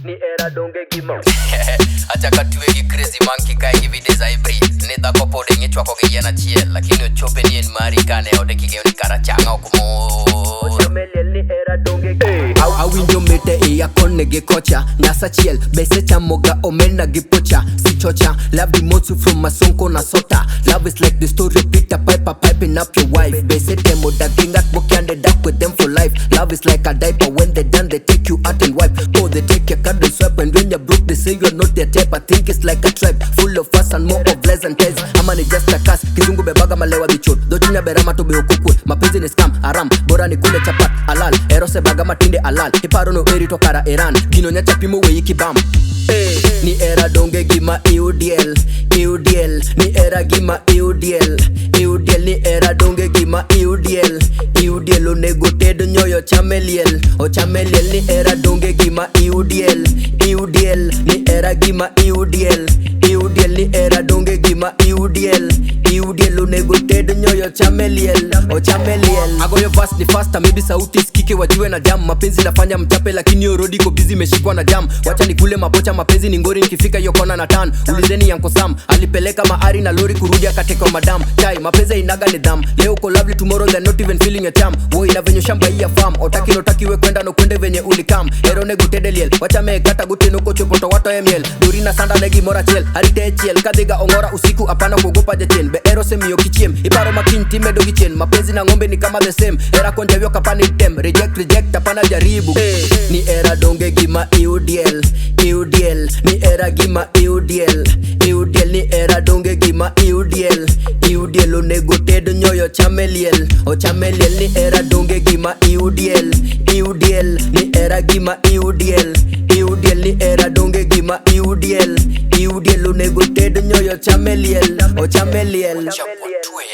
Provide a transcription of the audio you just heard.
ni era donge gima. Acha katuwe crazy monkey kai give it as I breathe. Neda kopo de ngechwa ko giyana chiel lakini ochope ni en mari kane ode kigeo ni karachanga okumo. Ochameliel ni era donge gima. Awinjo mete iya kone ge kocha Nasa chiel, bese chamoga omena ge pocha Si chocha, love the motsu from masonko na sota Love is like the story of Peter Piper piping up your wife Bese temo da gingat book and end up with them for life Love is like a diaper, when they're done they take you out and wipe Oh, they take your card and swipe and when you're broke they say you're not their type I think it's like a tribe, full of fuss and more of lies and tales Amani just a cast, kizungu bebaga malewa bichot Dochinya berama to beokukwe, mapenzi ni scam, haram Bora ni kule chapat, halal, erose baga matinde halal Iparo no eri tokara Iran, gino nyacha pimo we ikibam Ni era donge gima EUDL, EUDL Ni era gima EUDL, EUDL Ni era donge gima EUDL, EUDL Onego tedo nyoyo chameliel, o chameliel Ni era donge gima EUDL, EUDL Ni era gima EUDL, EUDL Ni era donge gima EUDL, EUDL Onego tedo nyoyo chameliel, o chameliel Agoyo fast ni faster, maybe sauti sikike wajue na jam Mapenzi nafanya mchape lakini yorodi ko busy meshikwa na jam Wacha nikule mabocha mapenzi ni ngori nikifika yokona na tan Ulizeni yanko Sam, alipeleka maari na lori kurudi akateka madam Chai, mapenzi inaga nidham, leo ko lovely tomorrow they're not even feeling your charm Wo ina venye shamba iya farm, otaki notaki we kwenda no kwende venye ulikam Ero ne gutedeliel, wacha me gata guti nuko chopoto wato emiel Durina sanda negi mora chiel, harite chiel Kadhiga ongora usiku apana kugopa jechen Be ero se miyo kichiem, iparo makinti medo gichen Mapenzi na ngombe ni kama the same, era konja vyo kapani tem Reject apana jaribu Ni era donge gima EUDL, EUDL Ni era gima EUDL, EUDL Ni era donge gima EUDL, EUDL Onego tedo nyoyo chameliel, o chameliel Ni era donge gima EUDL, EUDL Ni era gima EUDL, EUDL Ni era donge gima EUDL, EUDL Onego tedo nyoyo chameliel, o chameliel Chapotwe